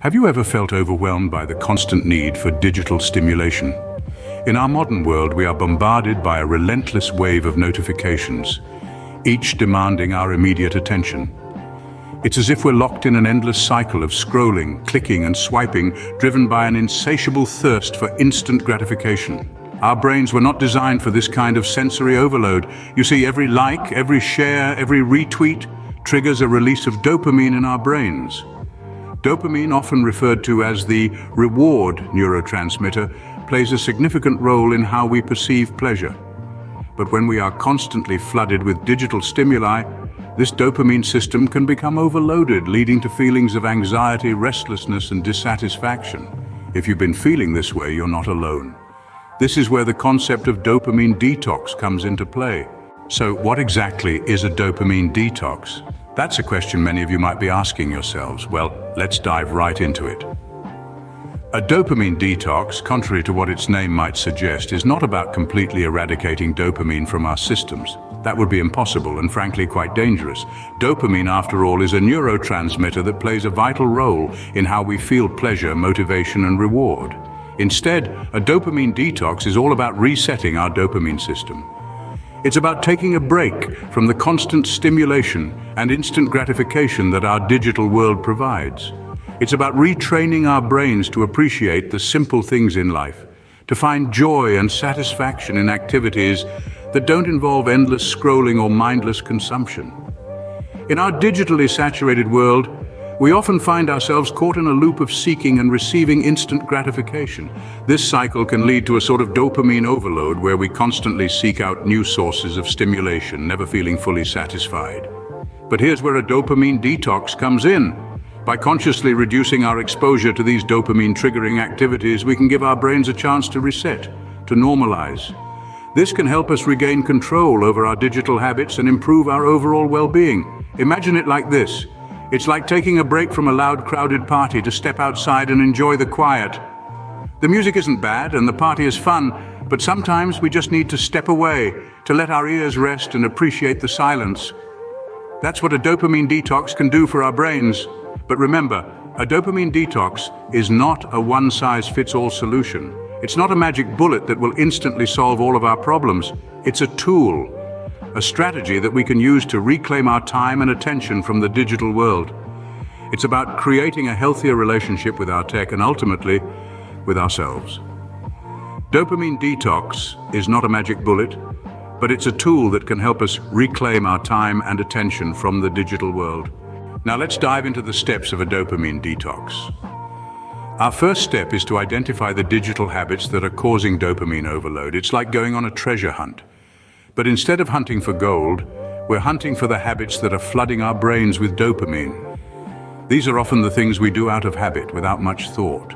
Have you ever felt overwhelmed by the constant need for digital stimulation? In our modern world, we are bombarded by a relentless wave of notifications, each demanding our immediate attention. It's as if we're locked in an endless cycle of scrolling, clicking, and swiping, driven by an insatiable thirst for instant gratification. Our brains were not designed for this kind of sensory overload. You see, every like, every share, every retweet triggers a release of dopamine in our brains. Dopamine, often referred to as the reward neurotransmitter, plays a significant role in how we perceive pleasure. But when we are constantly flooded with digital stimuli, this dopamine system can become overloaded, leading to feelings of anxiety, restlessness, and dissatisfaction. If you've been feeling this way, you're not alone. This is where the concept of dopamine detox comes into play. So what exactly is a dopamine detox? That's a question many of you might be asking yourselves. Well, let's dive right into it. A dopamine detox, contrary to what its name might suggest, is not about completely eradicating dopamine from our systems. That would be impossible and frankly quite dangerous. Dopamine, after all, is a neurotransmitter that plays a vital role in how we feel pleasure, motivation, and reward. Instead, a dopamine detox is all about resetting our dopamine system. It's about taking a break from the constant stimulation and instant gratification that our digital world provides. It's about retraining our brains to appreciate the simple things in life, to find joy and satisfaction in activities that don't involve endless scrolling or mindless consumption. In our digitally saturated world, we often find ourselves caught in a loop of seeking and receiving instant gratification. This cycle can lead to a sort of dopamine overload where we constantly seek out new sources of stimulation, never feeling fully satisfied. But here's where a dopamine detox comes in. By consciously reducing our exposure to these dopamine-triggering activities, we can give our brains a chance to reset, to normalize. This can help us regain control over our digital habits and improve our overall well-being. Imagine it like this. It's like taking a break from a loud, crowded party to step outside and enjoy the quiet. The music isn't bad and the party is fun, but sometimes we just need to step away, to let our ears rest and appreciate the silence. That's what a dopamine detox can do for our brains. But remember, a dopamine detox is not a one-size-fits-all solution. It's not a magic bullet that will instantly solve all of our problems. It's a tool, a strategy that we can use to reclaim our time and attention from the digital world. It's about creating a healthier relationship with our tech and ultimately with ourselves. Dopamine detox is not a magic bullet, but it's a tool that can help us reclaim our time and attention from the digital world. Now let's dive into the steps of a dopamine detox. Our first step is to identify the digital habits that are causing dopamine overload. It's like going on a treasure hunt. But instead of hunting for gold, we're hunting for the habits that are flooding our brains with dopamine. These are often the things we do out of habit, without much thought.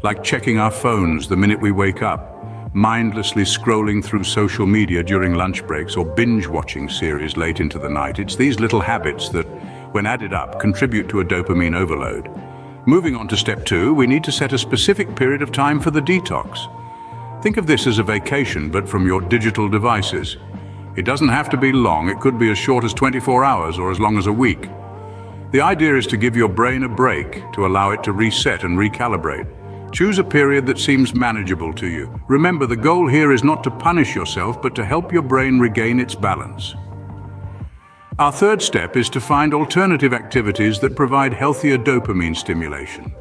Like checking our phones the minute we wake up, mindlessly scrolling through social media during lunch breaks, or binge-watching series late into the night. It's these little habits that, when added up, contribute to a dopamine overload. Moving on to step 2, we need to set a specific period of time for the detox. Think of this as a vacation, but from your digital devices. It doesn't have to be long. It could be as short as 24 hours or as long as a week. The idea is to give your brain a break, to allow it to reset and recalibrate. Choose a period that seems manageable to you. Remember, the goal here is not to punish yourself, but to help your brain regain its balance. Our third step is to find alternative activities that provide healthier dopamine stimulation.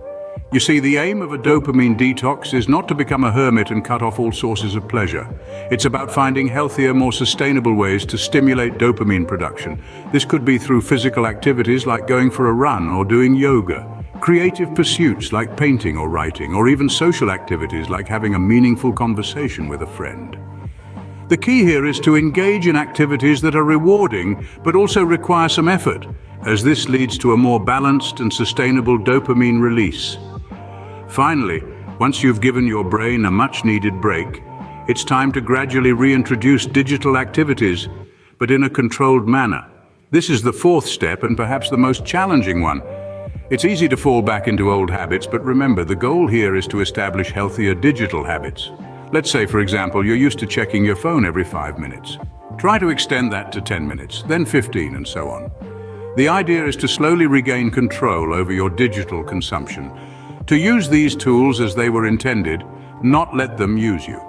You see, the aim of a dopamine detox is not to become a hermit and cut off all sources of pleasure. It's about finding healthier, more sustainable ways to stimulate dopamine production. This could be through physical activities like going for a run or doing yoga, creative pursuits like painting or writing, or even social activities like having a meaningful conversation with a friend. The key here is to engage in activities that are rewarding but also require some effort, as this leads to a more balanced and sustainable dopamine release. Finally, once you've given your brain a much-needed break, it's time to gradually reintroduce digital activities, but in a controlled manner. This is the fourth step and perhaps the most challenging one. It's easy to fall back into old habits, but remember, the goal here is to establish healthier digital habits. Let's say, for example, you're used to checking your phone every 5 minutes. Try to extend that to 10 minutes, then 15, and so on. The idea is to slowly regain control over your digital consumption, to use these tools as they were intended, not let them use you.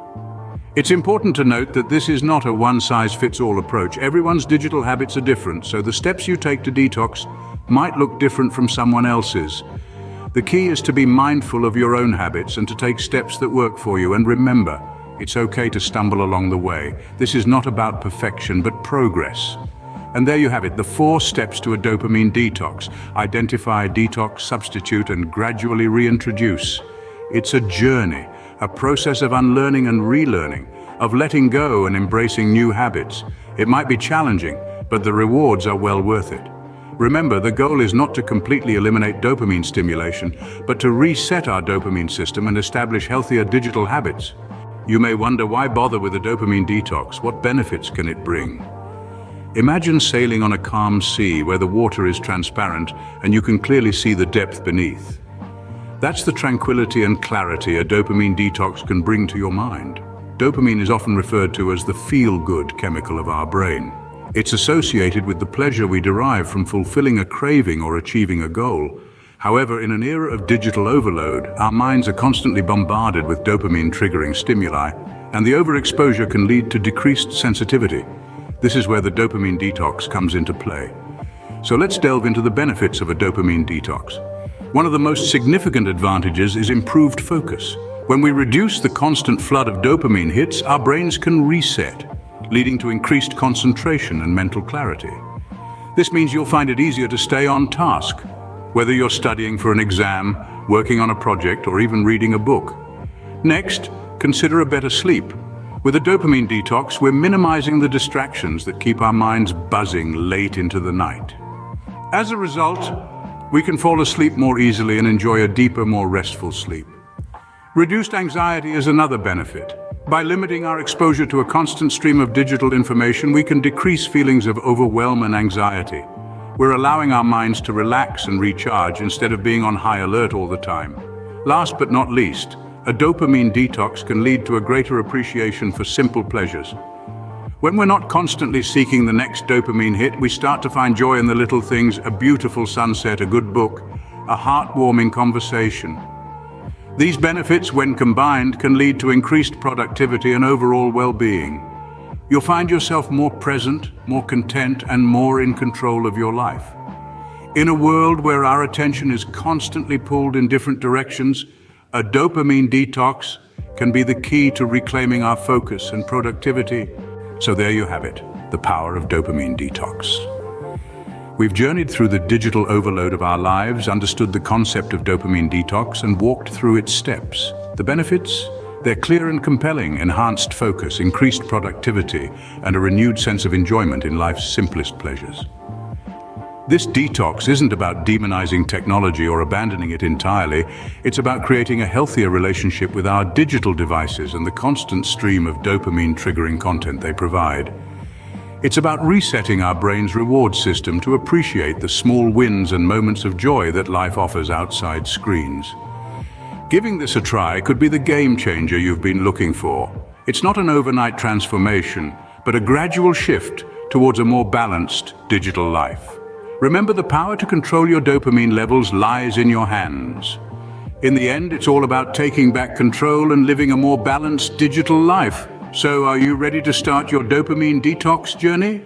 It's important to note that this is not a one-size-fits-all approach. Everyone's digital habits are different, so the steps you take to detox might look different from someone else's. The key is to be mindful of your own habits and to take steps that work for you. And remember, it's okay to stumble along the way. This is not about perfection, but progress. And there you have it, the 4 steps to a dopamine detox. Identify, detox, substitute, and gradually reintroduce. It's a journey, a process of unlearning and relearning, of letting go and embracing new habits. It might be challenging, but the rewards are well worth it. Remember, the goal is not to completely eliminate dopamine stimulation, but to reset our dopamine system and establish healthier digital habits. You may wonder, why bother with a dopamine detox? What benefits can it bring? Imagine sailing on a calm sea where the water is transparent and you can clearly see the depth beneath. That's the tranquility and clarity a dopamine detox can bring to your mind. Dopamine is often referred to as the feel-good chemical of our brain. It's associated with the pleasure we derive from fulfilling a craving or achieving a goal. However, in an era of digital overload, our minds are constantly bombarded with dopamine-triggering stimuli, and the overexposure can lead to decreased sensitivity. This is where the dopamine detox comes into play. So let's delve into the benefits of a dopamine detox. One of the most significant advantages is improved focus. When we reduce the constant flood of dopamine hits, our brains can reset, leading to increased concentration and mental clarity. This means you'll find it easier to stay on task, whether you're studying for an exam, working on a project, or even reading a book. Next, consider a better sleep. With a dopamine detox, we're minimizing the distractions that keep our minds buzzing late into the night. As a result, we can fall asleep more easily and enjoy a deeper, more restful sleep. Reduced anxiety is another benefit. By limiting our exposure to a constant stream of digital information, we can decrease feelings of overwhelm and anxiety. We're allowing our minds to relax and recharge instead of being on high alert all the time. Last but not least, a dopamine detox can lead to a greater appreciation for simple pleasures. When we're not constantly seeking the next dopamine hit, we start to find joy in the little things: a beautiful sunset, a good book, a heartwarming conversation. These benefits, when combined, can lead to increased productivity and overall well-being. You'll find yourself more present, more content, and more in control of your life. In a world where our attention is constantly pulled in different directions, a dopamine detox can be the key to reclaiming our focus and productivity. So there you have it, the power of dopamine detox. We've journeyed through the digital overload of our lives, understood the concept of dopamine detox, and walked through its steps. The benefits? They're clear and compelling: enhanced focus, increased productivity, and a renewed sense of enjoyment in life's simplest pleasures. This detox isn't about demonizing technology or abandoning it entirely. It's about creating a healthier relationship with our digital devices and the constant stream of dopamine-triggering content they provide. It's about resetting our brain's reward system to appreciate the small wins and moments of joy that life offers outside screens. Giving this a try could be the game changer you've been looking for. It's not an overnight transformation, but a gradual shift towards a more balanced digital life. Remember, the power to control your dopamine levels lies in your hands. In the end, it's all about taking back control and living a more balanced digital life. So, are you ready to start your dopamine detox journey?